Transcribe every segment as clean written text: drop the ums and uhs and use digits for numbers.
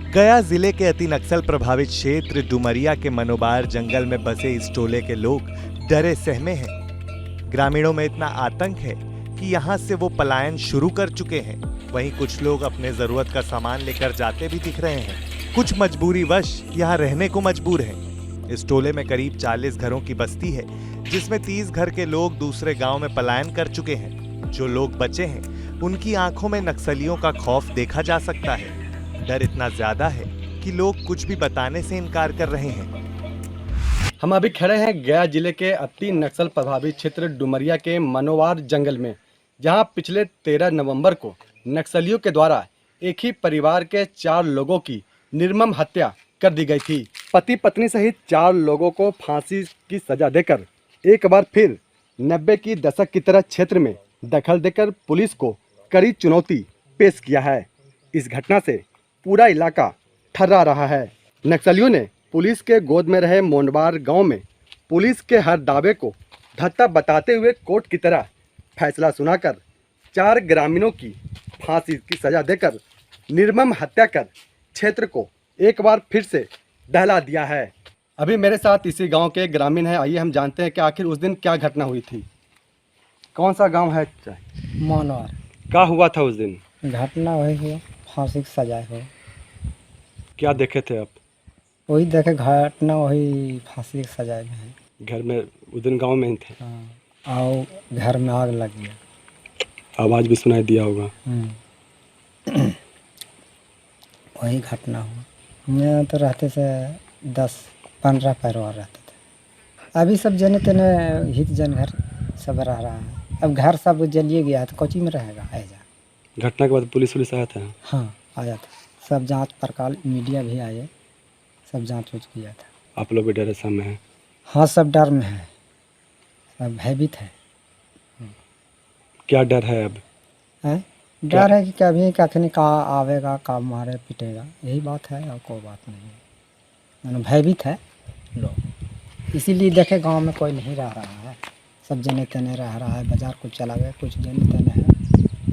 गया जिले के अति नक्सल प्रभावित क्षेत्र डुमरिया के मनोबार जंगल में बसे इस टोले के लोग डरे सहमे हैं। ग्रामीणों में इतना आतंक है कि यहाँ से वो पलायन शुरू कर चुके हैं। वहीं कुछ लोग अपने जरूरत का सामान लेकर जाते भी दिख रहे हैं। कुछ मजबूरीवश यहाँ रहने को मजबूर हैं। इस टोले में करीब 40 घरों की बस्ती है, जिसमें 30 घर के लोग दूसरे गांव में पलायन कर चुके हैं। जो लोग बचे हैं, उनकी आंखों में नक्सलियों का खौफ देखा जा सकता है। डर इतना ज्यादा है कि लोग कुछ भी बताने से इनकार कर रहे हैं। हम अभी खड़े हैं गया जिले के अति नक्सल प्रभावित क्षेत्र डुमरिया के मनोवार जंगल में, जहां पिछले 13 नवंबर को नक्सलियों के द्वारा एक ही परिवार के 4 लोगों की निर्मम हत्या कर दी गई थी। पति पत्नी सहित 4 लोगों को फांसी की सजा देकर एक बार फिर 90 की दशक की तरह क्षेत्र में दखल देकर पुलिस को कड़ी चुनौती पेश किया है। इस घटना से पूरा इलाका थर्रा रहा है। नक्सलियों ने पुलिस के गोद में रहे मोंडवार गांव में पुलिस के हर दावे को धत्ता बताते हुए कोर्ट की तरह फैसला सुनाकर 4 ग्रामीणों की फांसी की सजा देकर निर्मम हत्या कर क्षेत्र को एक बार फिर से दहला दिया है। अभी मेरे साथ इसी गांव के ग्रामीण हैं। आइए हम जानते हैं कि आखिर उस दिन क्या घटना हुई थी। कौन सा गांव है? मनोवार। क्या हुआ था उस दिन? घटना वही हुआ, फांसी की सजा हो। क्या देखे थे आप? वही देखे घटना, वही फांसी की सजा है। घर में उस दिन गांव में ही थे? हाँ, और घर में आग लग गया। आवाज़ भी सुनाई दिया होगा। वही घटना हुआ। मैं तो रहते से 10-15 परिवार रहते थे। अभी सब जने तेने हित जन घर सब रह रहा है। अब घर सब जलिए गया तो कोची में रहेगा ऐजा। घटना के बाद पुलिस आया था? हाँ, आया था। सब जांच पड़ताल, मीडिया भी आए, सब जांच उच किया था। आप लोग भी डरे समय है? हाँ, सब डर में है, सब भयभीत है। क्या डर है अब? है डर है कि कभी कखनी का आवेगा, का मारे पीटेगा, यही बात है और कोई बात नहीं है। मैंने भयभीत है लोग, इसीलिए देखे गांव में कोई नहीं रह रहा है। सब जने तने रह रहा है, बाजार कुछ चला गया, कुछ जने तने है,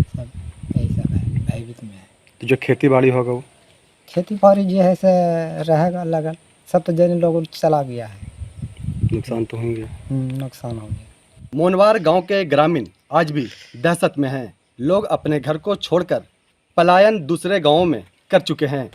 सब यही सब है, भयभीत में है। तो जो खेती बाड़ी होगा वो? खेती बाड़ी जो है से रहेगा लगन, सब तो जने लोग चला गया है। नुकसान तो होंगे। नुकसान हो गया। मोनवार गांव के ग्रामीण आज भी दहशत में हैं। लोग अपने घर को छोड़कर पलायन दूसरे गांवों में कर चुके हैं।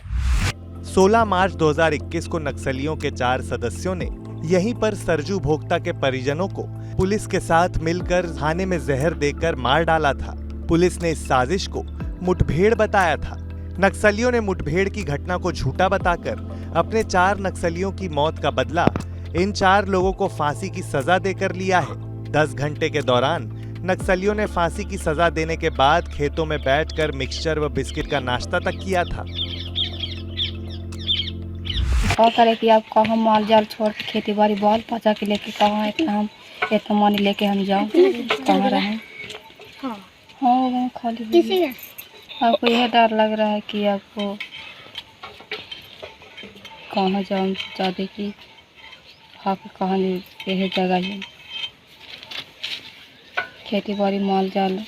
16 मार्च 2021 को नक्सलियों के 4 सदस्यों ने यहीं पर सरजू भोक्ता के परिजनों को पुलिस के साथ मिलकर थाने में जहर देकर मार डाला था। पुलिस ने इस साजिश को मुठभेड़ बताया था। नक्सलियों ने मुठभेड़ की घटना को झूठा बताकर अपने 4 नक्सलियों की मौत का बदला इन 4 लोगों को फांसी की सजा देकर लिया है। 10 घंटे के दौरान नक्सलियों ने फांसी की सजा देने के बाद खेतों में बैठकर मिक्सचर व बिस्किट का नाश्ता तक किया था। क्या करे कि आप कहाँ माल जाल छोड़ के खेती बाड़ी बाल बचा के लेके कहाँ हम इतना मानी लेके हम जाओ, कहाँ रहें? हाँ, खाली आपको यह डर लग रहा है कि आपको कहाँ जाऊँ ज़्यादा की आपको कहाँ यह जगह है, खेती बाड़ी माल जाल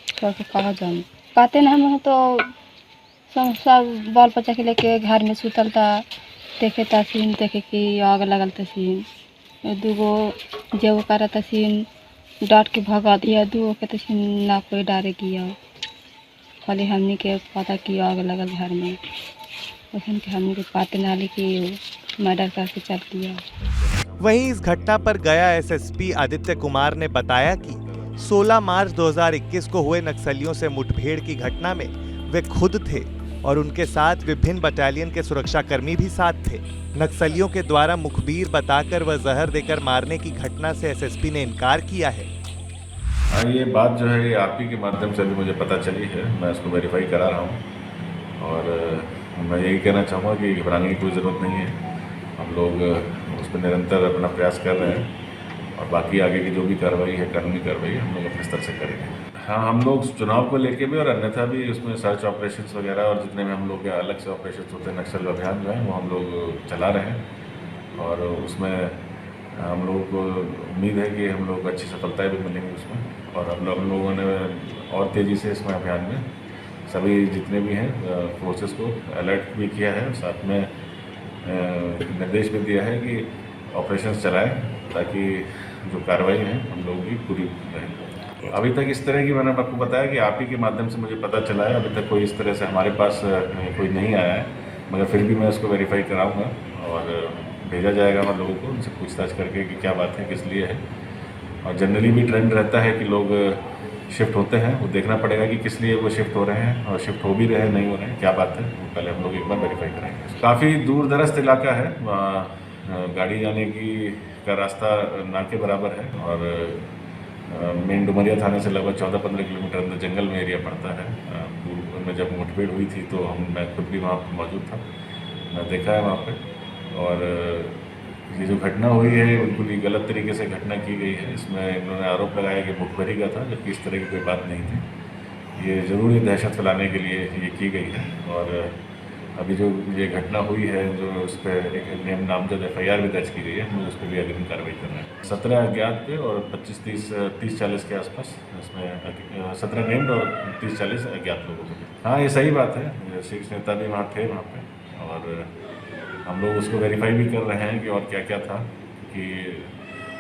छोड़ के कहाँ जाऊँ? कहते ना हम तो सब बाल बच्चा के लेके घर में सुतल था, देखे तसीन देखे कि आग लगल तसीन, 2 गो जो कर तसीन डांट के भगा दिया, 2 गो के तसीन ना कोई डारे किया, खाली हमने के पता कि आग लगल घर में, उसने के हमने के पाते नाली की मर्डर करके चल दिया। वहीं इस घटना पर गया एसएसपी आदित्य कुमार ने बताया कि 16 मार्च 2021 को हुए नक्सलियों से मुठभेड़ की घटना में वे खुद थे और उनके साथ विभिन्न बटालियन के सुरक्षाकर्मी भी साथ थे। नक्सलियों के द्वारा मुखबिर बताकर व जहर देकर मारने की घटना से एसएसपी ने इनकार किया है। ये बात जो है आप ही के माध्यम से अभी मुझे पता चली है, मैं उसको वेरीफाई करा रहा हूँ और मैं यही कहना चाहूँगा कि घबराने की कोई ज़रूरत नहीं है। हम लोग उस पर निरंतर अपना प्रयास कर रहे हैं और बाकी आगे की जो भी कार्रवाई है, कानूनी कार्रवाई हम लोग अपने स्तर से करेंगे। हाँ, हम लोग चुनाव को लेके भी और अन्यथा भी उसमें सर्च ऑपरेशंस वगैरह और जितने में हम लोग के अलग से ऑपरेशंस होते हैं, नक्सल अभियान जो है वो हम लोग चला रहे हैं और उसमें हम लोगों को उम्मीद है कि हम लोग अच्छी सफलताएं भी मिलेंगी उसमें और हम लोगों ने और तेज़ी से इसमें अभियान में सभी जितने भी हैं फोर्सेस को अलर्ट भी किया है, साथ में निर्देश भी दिया है कि ऑपरेशंस चलाएं ताकि जो कार्रवाई है हम लोगों की पूरी रहे। अभी तक इस तरह की मैंने आपको बताया कि आप ही के माध्यम से मुझे पता चला है, अभी तक कोई इस तरह से हमारे पास कोई नहीं आया है, मगर फिर भी मैं उसको वेरीफाई कराऊंगा और भेजा जाएगा हम लोगों को, उनसे पूछताछ करके कि क्या बात है, किस लिए है। और जनरली भी ट्रेंड रहता है कि लोग शिफ्ट होते हैं, वो देखना पड़ेगा कि किस लिए वो शिफ्ट हो रहे हैं और शिफ्ट हो भी रहे हैं, नहीं हो रहे हैं, क्या बात है, वो पहले हम लोग एक बार वेरीफाई करेंगे। काफ़ी दूर दराज इलाका है, वहाँ गाड़ी जाने का रास्ता ना के बराबर है और मेन डुमरिया थाने से लगभग 14-15 किलोमीटर अंदर जंगल में एरिया पड़ता है। पूर्व में जब मुठभेड़ हुई थी तो मैं खुद भी वहाँ पर मौजूद था, मैं देखा है वहाँ पर। और ये जो घटना हुई है बिल्कुल ही गलत तरीके से घटना की गई है। इसमें इन्होंने आरोप लगाया कि मुखबरी का था, जबकि इस तरह की कोई बात नहीं थी। ये ज़रूर ही दहशत फैलाने के लिए ये की गई है। और अभी जो ये घटना हुई है, जो उस पर एक नामजद FIR भी दर्ज की गई है, हम लोग उस पर भी अग्रिम कार्रवाई कर रहे हैं। 17 अज्ञात पे और 25-30-40 के आसपास, इसमें 17 नेम्ड और 30-40 अज्ञात लोगों को। हाँ, ये सही बात है, शीर्ष नेता भी वहाँ थे वहाँ पर, और हम लोग उसको वेरीफाई भी कर रहे हैं कि और क्या क्या था, क्योंकि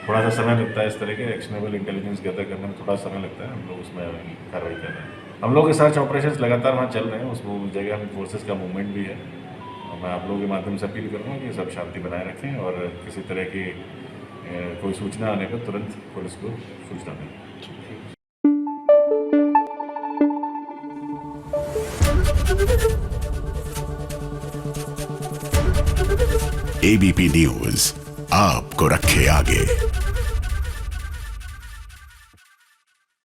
थोड़ा सा समय लगता है इस तरह के एक्शनेबल इंटेलिजेंस गैदर करने में, थोड़ा समय लगता है। हम लोग उसमें कार्रवाई कर रहे हैं। हम लोग के सर्च ऑपरेशंस लगातार वहाँ चल रहे हैं, उस जगह में फोर्सेस का मूवमेंट भी है। और मैं आप लोगों के माध्यम से अपील करूँगा कि सब शांति बनाए रखें और किसी तरह की कोई सूचना आने पर तुरंत पुलिस को सूचना दें। ABP न्यूज आपको रखे आगे।